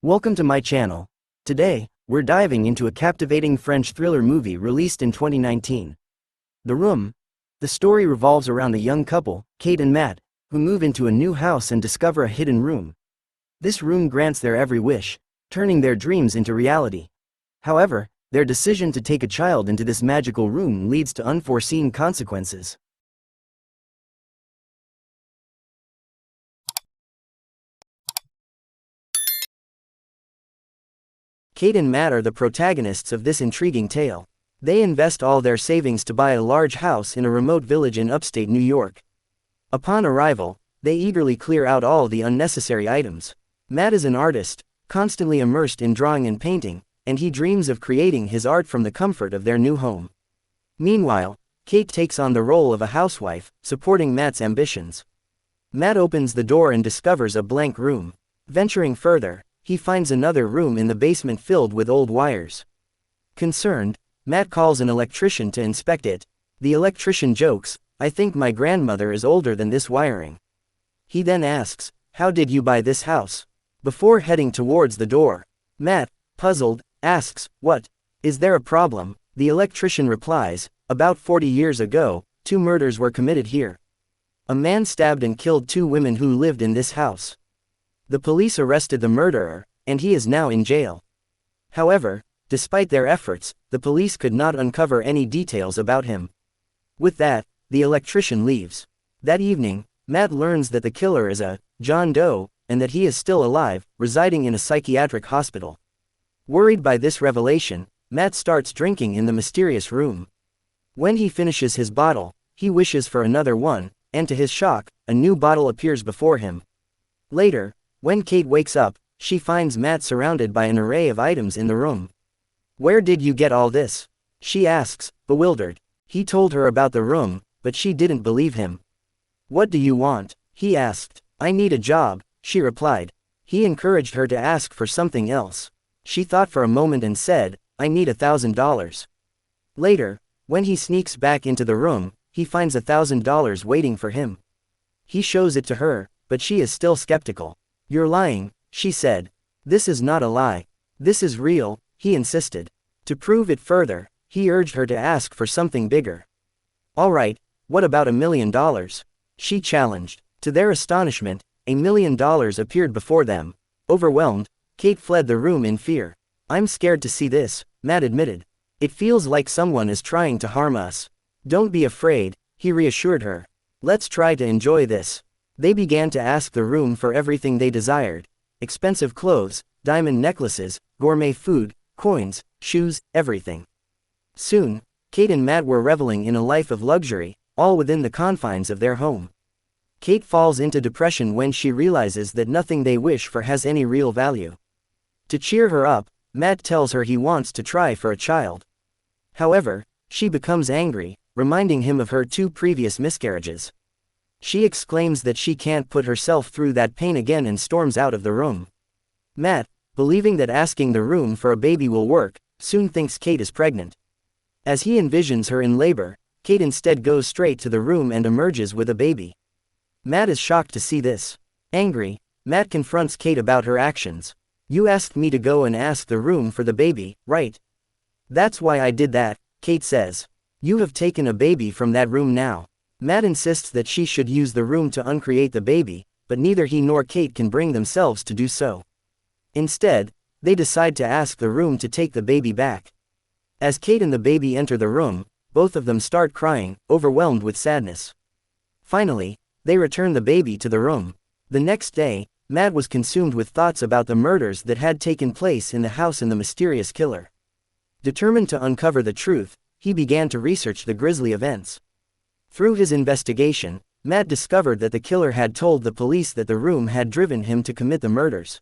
Welcome to my channel. Today, we're diving into a captivating French thriller movie released in 2019. The Room. The story revolves around a young couple, Kate and Matt, who move into a new house and discover a hidden room. This room grants their every wish, turning their dreams into reality. However, their decision to take a child into this magical room leads to unforeseen consequences. Kate and Matt are the protagonists of this intriguing tale. They invest all their savings to buy a large house in a remote village in upstate New York. Upon arrival, they eagerly clear out all the unnecessary items. Matt is an artist, constantly immersed in drawing and painting, and he dreams of creating his art from the comfort of their new home. Meanwhile, Kate takes on the role of a housewife, supporting Matt's ambitions. Matt opens the door and discovers a blank room. Venturing further, he finds another room in the basement filled with old wires. Concerned, Matt calls an electrician to inspect it. The electrician jokes, "I think my grandmother is older than this wiring." He then asks, "How did you buy this house?" Before heading towards the door, Matt, puzzled, asks, "What? Is there a problem?" The electrician replies, "About 40 years ago, 2 murders were committed here. A man stabbed and killed 2 women who lived in this house. The police arrested the murderer, and he is now in jail." However, despite their efforts, the police could not uncover any details about him. With that, the electrician leaves. That evening, Matt learns that the killer is a John Doe, and that he is still alive, residing in a psychiatric hospital. Worried by this revelation, Matt starts drinking in the mysterious room. When he finishes his bottle, he wishes for another one, and to his shock, a new bottle appears before him. Later, when Kate wakes up, she finds Matt surrounded by an array of items in the room. "Where did you get all this?" she asks, bewildered. He told her about the room, but she didn't believe him. "What do you want?" he asked. "I need a job," she replied. He encouraged her to ask for something else. She thought for a moment and said, "I need $1,000. Later, when he sneaks back into the room, he finds $1,000 waiting for him. He shows it to her, but she is still skeptical. "You're lying," she said. "This is not a lie. This is real," he insisted. To prove it further, he urged her to ask for something bigger. "All right, what about $1 million?" she challenged. To their astonishment, $1 million appeared before them. Overwhelmed, Kate fled the room in fear. "I'm scared to see this," Matt admitted. "It feels like someone is trying to harm us." "Don't be afraid," he reassured her. "Let's try to enjoy this." They began to ask the room for everything they desired: expensive clothes, diamond necklaces, gourmet food, coins, shoes, everything. Soon, Kate and Matt were reveling in a life of luxury, all within the confines of their home. Kate falls into depression when she realizes that nothing they wish for has any real value. To cheer her up, Matt tells her he wants to try for a child. However, she becomes angry, reminding him of her 2 previous miscarriages. She exclaims that she can't put herself through that pain again and storms out of the room. Matt, believing that asking the room for a baby will work, soon thinks Kate is pregnant. As he envisions her in labor, Kate instead goes straight to the room and emerges with a baby. Matt is shocked to see this. Angry, Matt confronts Kate about her actions. "You asked me to go and ask the room for the baby, right?" "That's why I did that," Kate says. "You have taken a baby from that room now." Matt insists that she should use the room to uncreate the baby, but neither he nor Kate can bring themselves to do so. Instead, they decide to ask the room to take the baby back. As Kate and the baby enter the room, both of them start crying, overwhelmed with sadness. Finally, they return the baby to the room. The next day, Matt was consumed with thoughts about the murders that had taken place in the house and the mysterious killer. Determined to uncover the truth, he began to research the grisly events. Through his investigation, Matt discovered that the killer had told the police that the room had driven him to commit the murders.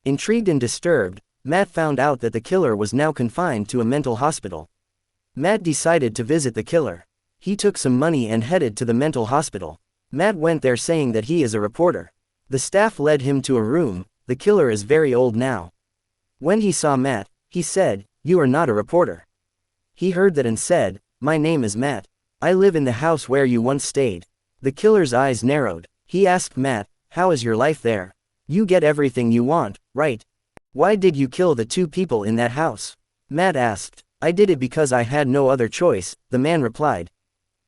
Intrigued and disturbed, Matt found out that the killer was now confined to a mental hospital. Matt decided to visit the killer. He took some money and headed to the mental hospital. Matt went there saying that he is a reporter. The staff led him to a room. "The killer is very old now." When he saw Matt, he said, "You are not a reporter." He heard that and said, "My name is Matt. I live in the house where you once stayed." The killer's eyes narrowed. He asked Matt, "How is your life there? You get everything you want, right?" Why did you kill the two people in that house? Matt asked. I did it because I had no other choice, the man replied.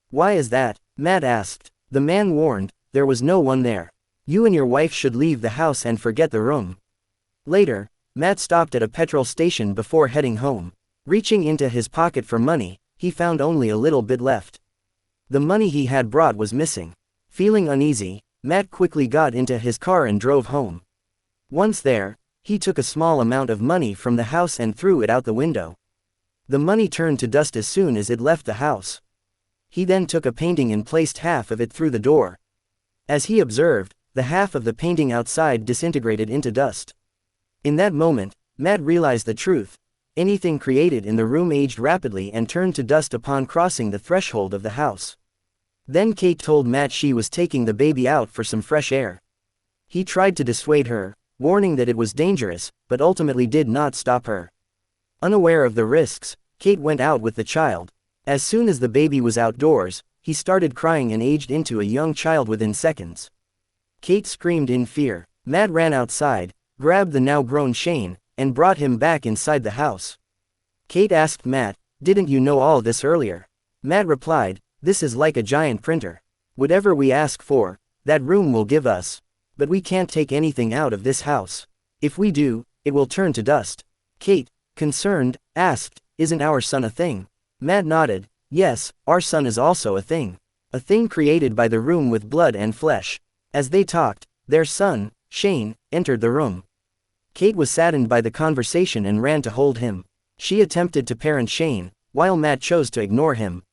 Why is that? Matt asked. The man warned, there was no one there. You and your wife should leave the house and forget the room. Later, Matt stopped at a petrol station before heading home. Reaching into his pocket for money, he found only a little bit left. The money he had brought was missing. Feeling uneasy, Matt quickly got into his car and drove home. Once there, he took a small amount of money from the house and threw it out the window. The money turned to dust as soon as it left the house. He then took a painting and placed half of it through the door. As he observed, the half of the painting outside disintegrated into dust. In that moment, Matt realized the truth. Anything created in the room aged rapidly and turned to dust upon crossing the threshold of the house. Then Kate told Matt she was taking the baby out for some fresh air. He tried to dissuade her, warning that it was dangerous, but ultimately did not stop her. Unaware of the risks, Kate went out with the child. As soon as the baby was outdoors, he started crying and aged into a young child within seconds. Kate screamed in fear. Matt ran outside, grabbed the now-grown Shane, and brought him back inside the house. Kate asked Matt, "Didn't you know all this earlier?" Matt replied, "This is like a giant printer. Whatever we ask for, that room will give us. But we can't take anything out of this house. If we do, it will turn to dust." Kate, concerned, asked, "Isn't our son a thing?" Matt nodded, "Yes, our son is also a thing. A thing created by the room with blood and flesh." As they talked, their son, Shane, entered the room. Kate was saddened by the conversation and ran to hold him. She attempted to parent Shane, while Matt chose to ignore him.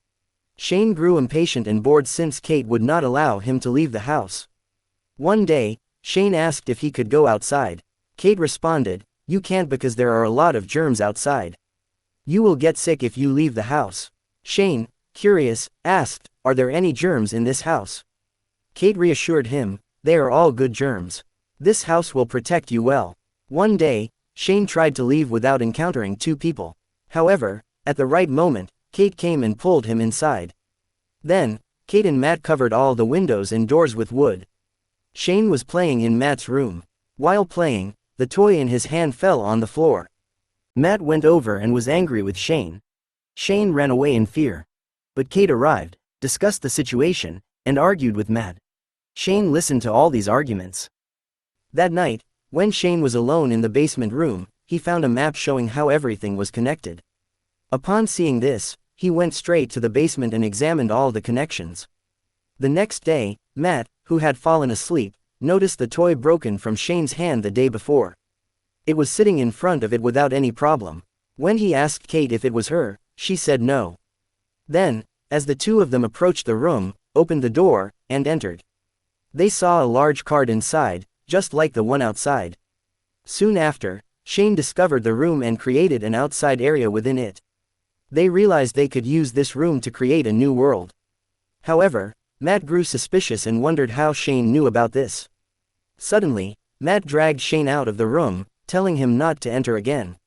Shane grew impatient and bored since Kate would not allow him to leave the house. One day, Shane asked if he could go outside. Kate responded, "You can't because there are a lot of germs outside. You will get sick if you leave the house." Shane, curious, asked, "Are there any germs in this house?" Kate reassured him, "They are all good germs. This house will protect you well." One day, Shane tried to leave without encountering two people. However, at the right moment, Kate came and pulled him inside. Then, Kate and Matt covered all the windows and doors with wood. Shane was playing in Matt's room. While playing, the toy in his hand fell on the floor. Matt went over and was angry with Shane. Shane ran away in fear. But Kate arrived, discussed the situation, and argued with Matt. Shane listened to all these arguments. That night, when Shane was alone in the basement room, he found a map showing how everything was connected. Upon seeing this, he went straight to the basement and examined all the connections. The next day, Matt, who had fallen asleep, noticed the toy broken from Shane's hand the day before. It was sitting in front of it without any problem. When he asked Kate if it was her, she said no. Then, as the two of them approached the room, opened the door, and entered. They saw a large card inside, just like the one outside. Soon after, Shane discovered the room and created an outside area within it. They realized they could use this room to create a new world. However, Matt grew suspicious and wondered how Shane knew about this. Suddenly, Matt dragged Shane out of the room, telling him not to enter again.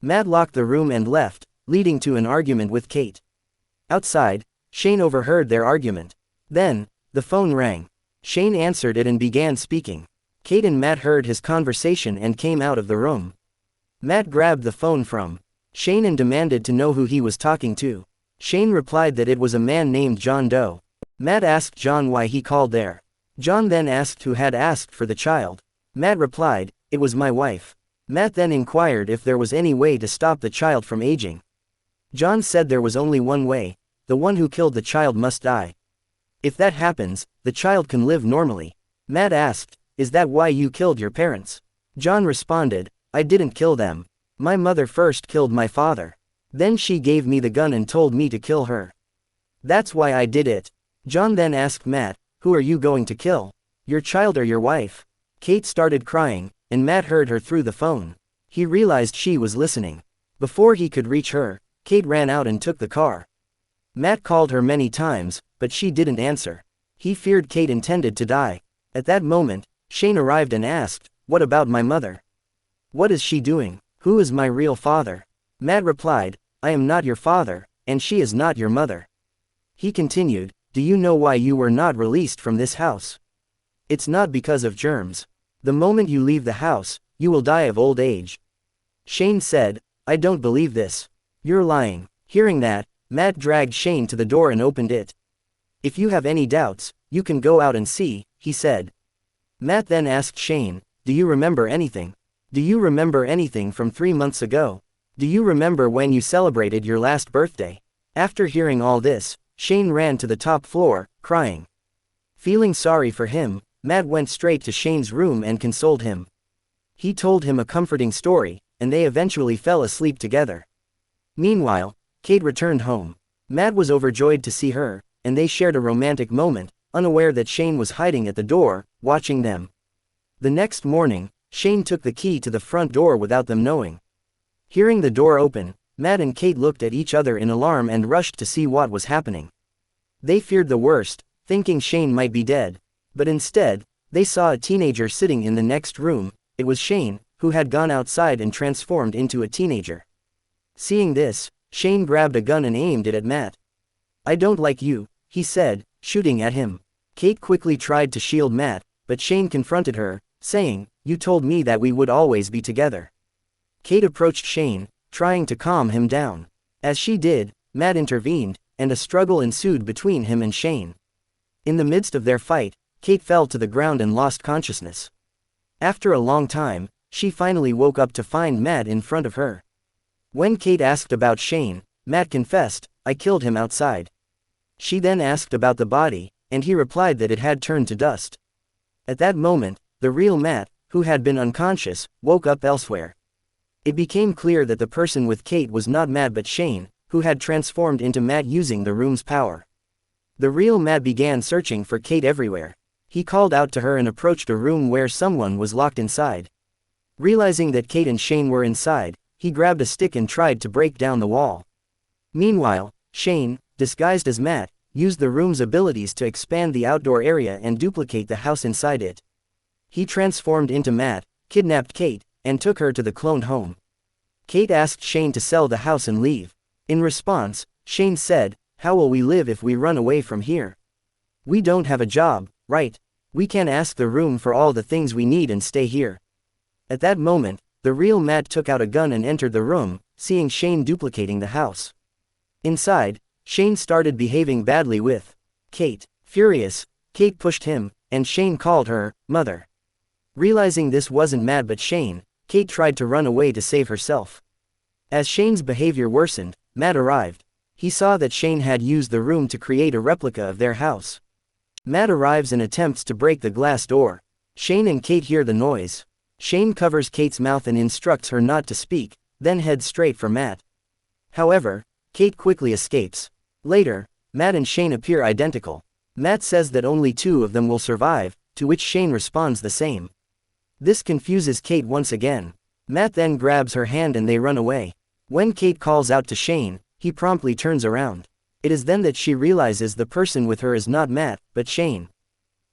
Matt locked the room and left, leading to an argument with Kate. Outside, Shane overheard their argument. Then, the phone rang. Shane answered it and began speaking. Kate and Matt heard his conversation and came out of the room. Matt grabbed the phone from Shane and demanded to know who he was talking to. Shane replied that it was a man named John Doe. Matt asked John why he called there. John then asked who had asked for the child. Matt replied, "It was my wife." Matt then inquired if there was any way to stop the child from aging. John said there was only one way: the one who killed the child must die. If that happens, the child can live normally. Matt asked, "Is that why you killed your parents?" John responded, "I didn't kill them. My mother first killed my father. Then she gave me the gun and told me to kill her. That's why I did it." John then asked Matt, "Who are you going to kill? Your child or your wife?" Kate started crying, and Matt heard her through the phone. He realized she was listening. Before he could reach her, Kate ran out and took the car. Matt called her many times, but she didn't answer. He feared Kate intended to die. At that moment, Shane arrived and asked, "What about my mother? What is she doing? Who is my real father?" Matt replied, "I am not your father, and she is not your mother." He continued, "Do you know why you were not released from this house? It's not because of germs. The moment you leave the house, you will die of old age. Shane said, I don't believe this. You're lying. Hearing that, Matt dragged Shane to the door and opened it. If you have any doubts, you can go out and see, he said. Matt then asked Shane, do you remember anything? Do you remember anything from 3 months ago? Do you remember when you celebrated your last birthday? After hearing all this, Shane ran to the top floor, crying. Feeling sorry for him, Matt went straight to Shane's room and consoled him. He told him a comforting story, and they eventually fell asleep together. Meanwhile, Kate returned home. Matt was overjoyed to see her, and they shared a romantic moment, unaware that Shane was hiding at the door, watching them. The next morning, Shane took the key to the front door without them knowing. Hearing the door open, Matt and Kate looked at each other in alarm and rushed to see what was happening. They feared the worst, thinking Shane might be dead. But instead, they saw a teenager sitting in the next room. It was Shane, who had gone outside and transformed into a teenager. Seeing this, Shane grabbed a gun and aimed it at Matt. I don't like you, he said, shooting at him. Kate quickly tried to shield Matt, but Shane confronted her, saying, you told me that we would always be together. Kate approached Shane, trying to calm him down. As she did, Matt intervened, and a struggle ensued between him and Shane. In the midst of their fight, Kate fell to the ground and lost consciousness. After a long time, she finally woke up to find Matt in front of her. When Kate asked about Shane, Matt confessed, I killed him outside. She then asked about the body, and he replied that it had turned to dust. At that moment, the real Matt, who had been unconscious, woke up elsewhere. It became clear that the person with Kate was not Matt but Shane, who had transformed into Matt using the room's power. The real Matt began searching for Kate everywhere. He called out to her and approached a room where someone was locked inside. Realizing that Kate and Shane were inside, he grabbed a stick and tried to break down the wall. Meanwhile, Shane, disguised as Matt, used the room's abilities to expand the outdoor area and duplicate the house inside it. He transformed into Matt, kidnapped Kate, and took her to the cloned home. Kate asked Shane to sell the house and leave. In response, Shane said, how will we live if we run away from here? We don't have a job, right? We can ask the room for all the things we need and stay here. At that moment, the real Matt took out a gun and entered the room, seeing Shane duplicating the house. Inside, Shane started behaving badly with Kate. Furious, Kate pushed him, and Shane called her mother. Realizing this wasn't Matt but Shane, Kate tried to run away to save herself. As Shane's behavior worsened, Matt arrived. He saw that Shane had used the room to create a replica of their house. Matt arrives and attempts to break the glass door. Shane and Kate hear the noise. Shane covers Kate's mouth and instructs her not to speak, then heads straight for Matt. However, Kate quickly escapes. Later, Matt and Shane appear identical. Matt says that only 2 of them will survive, to which Shane responds the same. This confuses Kate once again. Matt then grabs her hand and they run away. When Kate calls out to Shane, he promptly turns around. It is then that she realizes the person with her is not Matt, but Shane.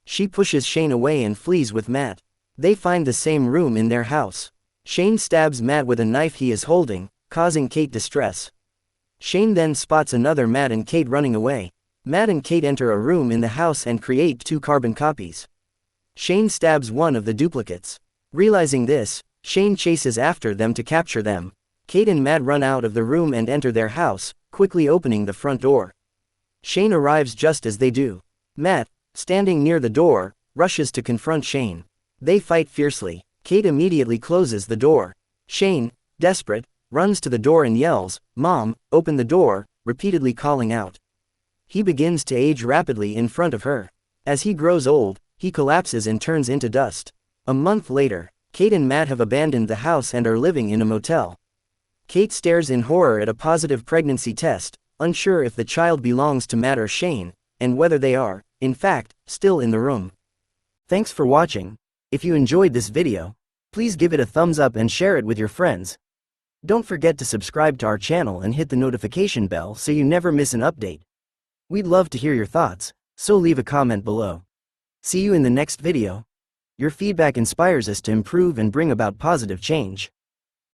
She pushes Shane away and flees with Matt. They find the same room in their house. Shane stabs Matt with a knife he is holding, causing Kate distress. Shane then spots another Matt and Kate running away. Matt and Kate enter a room in the house and create 2 carbon copies. Shane stabs one of the duplicates. Realizing this, Shane chases after them to capture them. Kate and Matt run out of the room and enter their house, quickly opening the front door. Shane arrives just as they do. Matt, standing near the door, rushes to confront Shane. They fight fiercely. Kate immediately closes the door. Shane, desperate, runs to the door and yells, "Mom, open the door," repeatedly calling out. He begins to age rapidly in front of her. As he grows old, he collapses and turns into dust. A month later, Kate and Matt have abandoned the house and are living in a motel. Kate stares in horror at a positive pregnancy test, unsure if the child belongs to Matt or Shane, and whether they are, in fact, still in the room. Thanks for watching. If you enjoyed this video, please give it a thumbs up and share it with your friends. Don't forget to subscribe to our channel and hit the notification bell so you never miss an update. We'd love to hear your thoughts, so leave a comment below. See you in the next video. Your feedback inspires us to improve and bring about positive change.